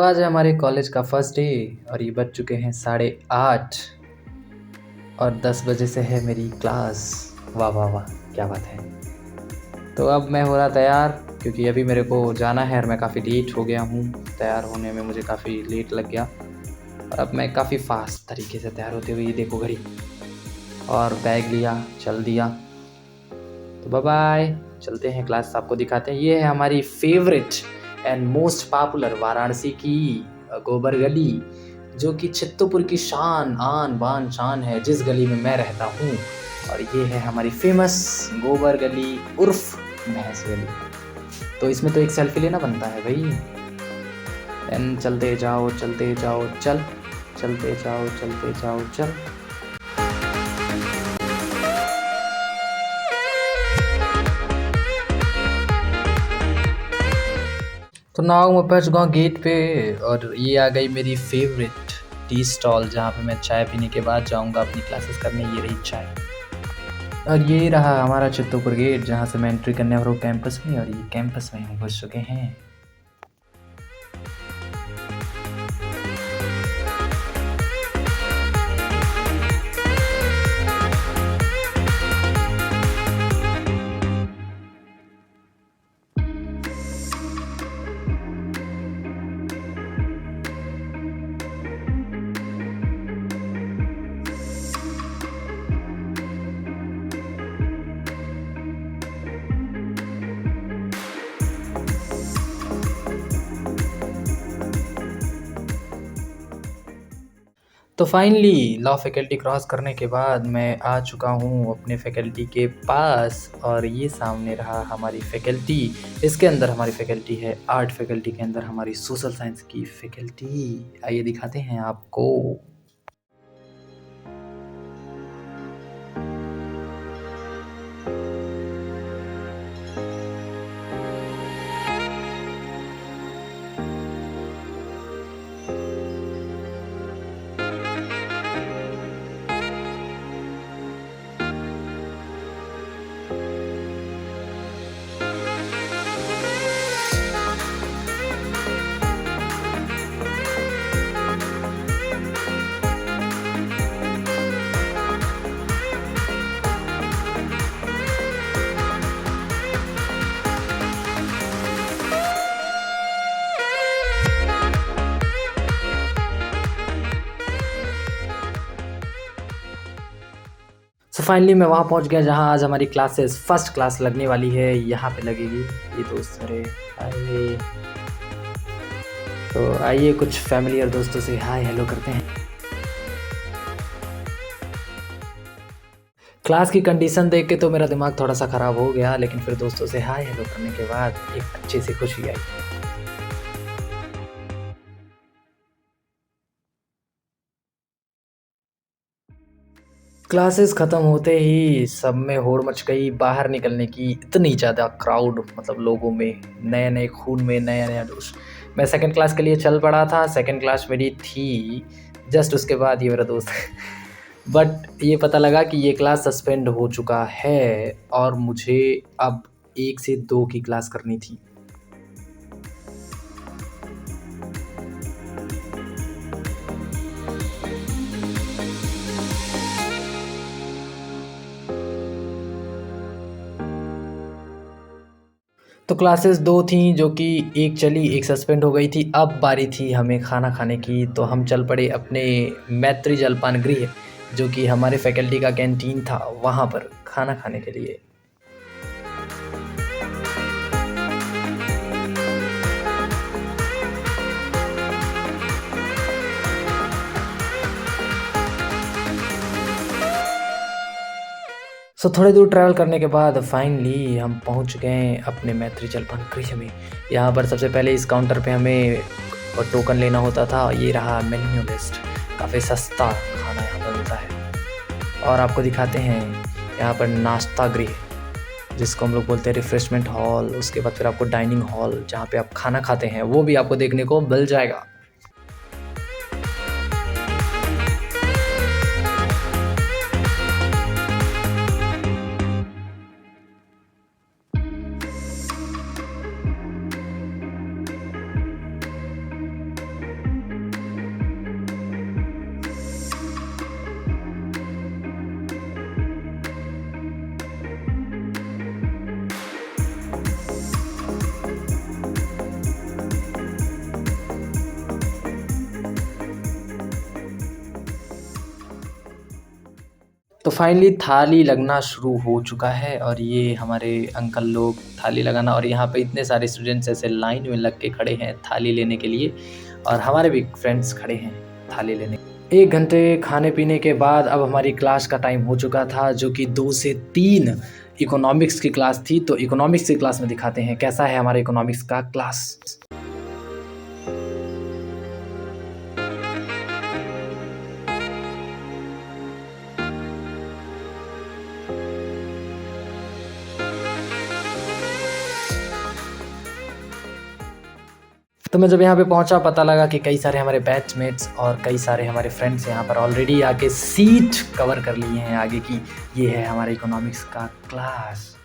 आज है हमारे कॉलेज का फर्स्ट डे और ये बज चुके हैं 8:30 और 10 बजे से है मेरी क्लास। वाह वाह वाह, क्या बात है। तो अब मैं हो रहा तैयार क्योंकि अभी मेरे को जाना है और मैं काफ़ी लेट हो गया हूँ। तैयार होने में मुझे काफ़ी लेट लग गया और अब मैं काफ़ी फास्ट तरीके से तैयार होते हुए ये देखो घड़ी और बैग लिया, चल दिया। तो बाय बाय, चलते हैं क्लास, आपको दिखाते हैं। ये है हमारी favourite and most popular Varanasi की गोबर गली, जो कि चित्तौपुर की शान आन बान शान है, जिस गली में मैं रहता हूँ। और ये है हमारी फेमस गोबर गली उर्फ भैंस गली। तो इसमें तो एक सेल्फी लेना बनता है भाई। एंड चलते जाओ चलते जाओ चल, चलते जाओ चलते जाओ चल। तो नाउ मैं पहुंच गया गेट पे और ये आ गई मेरी फेवरेट टी स्टॉल, जहाँ पे मैं चाय पीने के बाद जाऊंगा अपनी क्लासेस करने। ये रही चाय और ये रहा हमारा चित्तौपुर गेट, जहाँ से मैं एंट्री करने वाला हूँ कैंपस में। और ये कैंपस में हम घुस चुके हैं। तो फाइनली लॉ फैकल्टी क्रॉस करने के बाद मैं आ चुका हूँ अपने फैकल्टी के पास और ये सामने रहा हमारी फैकल्टी। इसके अंदर हमारी फैकल्टी है आर्ट फैकल्टी के अंदर हमारी सोशल साइंस की फैकल्टी। आइए दिखाते हैं आपको। सो फाइनली मैं वहाँ पहुँच गया जहाँ आज हमारी क्लासेस फर्स्ट क्लास लगने वाली है। यहाँ पे लगेगी। ये दोस्त मेरे आइए, तो आइए कुछ फैमिली और दोस्तों से हाय हेलो करते हैं। क्लास की कंडीशन देख के तो मेरा दिमाग थोड़ा सा ख़राब हो गया, लेकिन फिर दोस्तों से हाय हेलो करने के बाद एक अच्छी सी खुशी आई। क्लासेस ख़त्म होते ही सब में होड़ मच गई बाहर निकलने की। इतनी ज़्यादा क्राउड, मतलब लोगों में नए नए खून में नया नया जोश। मैं सेकंड क्लास के लिए चल पड़ा था, सेकंड क्लास मेरी थी जस्ट उसके बाद ये मेरा दोस्त बट ये पता लगा कि ये क्लास सस्पेंड हो चुका है और मुझे अब 1 से 2 की क्लास करनी थी। तो क्लासेस 2 थीं, जो कि एक चली एक सस्पेंड हो गई थी। अब बारी थी हमें खाना खाने की, तो हम चल पड़े अपने मैत्री जलपान गृह, जो कि हमारे फैकल्टी का कैंटीन था, वहाँ पर खाना खाने के लिए। सो थोड़ी दूर ट्रैवल करने के बाद फाइनली हम पहुंच गए अपने मैत्री जलपान गृह में। यहाँ पर सबसे पहले इस काउंटर पे हमें टोकन लेना होता था। ये रहा मेन्यू लिस्ट, काफ़ी सस्ता खाना यहाँ पर मिलता है। और आपको दिखाते हैं यहाँ पर नाश्ता गृह, जिसको हम लोग बोलते हैं रिफ्रेशमेंट हॉल। उसके बाद फिर आपको डाइनिंग हॉल, जहाँ पे आप खाना खाते हैं, वो भी आपको देखने को मिल जाएगा। तो फाइनली थाली लगना शुरू हो चुका है और ये हमारे अंकल लोग थाली लगाना, और यहाँ पे इतने सारे स्टूडेंट्स ऐसे लाइन में लग के खड़े हैं थाली लेने के लिए, और हमारे भी फ्रेंड्स खड़े हैं थाली लेने। 1 घंटे खाने पीने के बाद अब हमारी क्लास का टाइम हो चुका था, जो कि 2 से 3 इकोनॉमिक्स की क्लास थी। तो इकोनॉमिक्स की क्लास में दिखाते हैं कैसा है हमारा इकोनॉमिक्स का क्लास। तो मैं जब यहाँ पे पहुँचा, पता लगा कि कई सारे हमारे बैचमेट्स और कई सारे हमारे फ्रेंड्स यहाँ पर ऑलरेडी आके सीट कवर कर लिए हैं आगे की। ये है हमारे इकोनॉमिक्स का क्लास।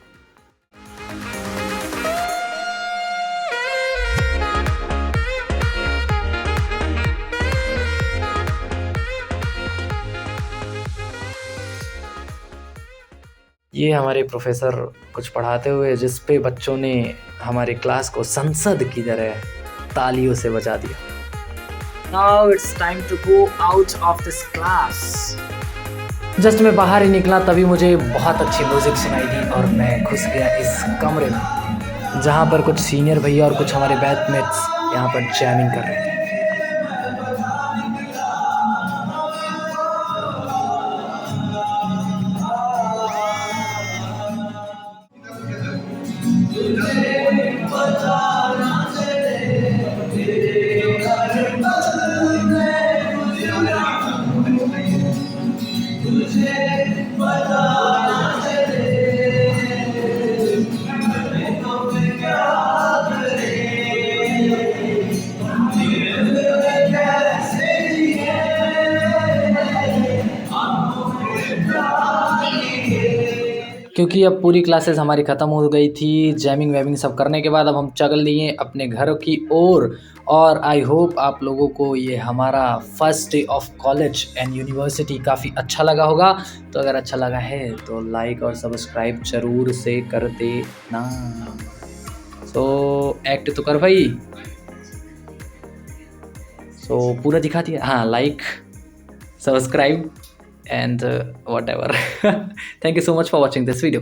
ये हमारे प्रोफेसर कुछ पढ़ाते हुए, जिस पे बच्चों ने हमारे क्लास को संसद की तरह तालियों से बजा दिया। Now it's time to go out of this class. Just मैं बाहर ही निकला तभी मुझे बहुत अच्छी म्यूजिक सुनाई दी और मैं घुस गया इस कमरे में, जहाँ पर कुछ सीनियर भैया और कुछ हमारे बैचमेट्स यहाँ पर जैमिंग कर रहे थे। क्योंकि अब पूरी क्लासेस हमारी ख़त्म हो गई थी, जैमिंग वैमिंग सब करने के बाद अब हम चल लिए अपने घरों की ओर। और आई होप आप लोगों को ये हमारा first day of college and university काफ़ी अच्छा लगा होगा। तो अगर अच्छा लगा है तो लाइक और सब्सक्राइब ज़रूर से कर देना। सो एक्ट तो कर भाई। सो पूरा दिखा दिया। हाँ, like, subscribe and whatever. Thank you so much for watching this video.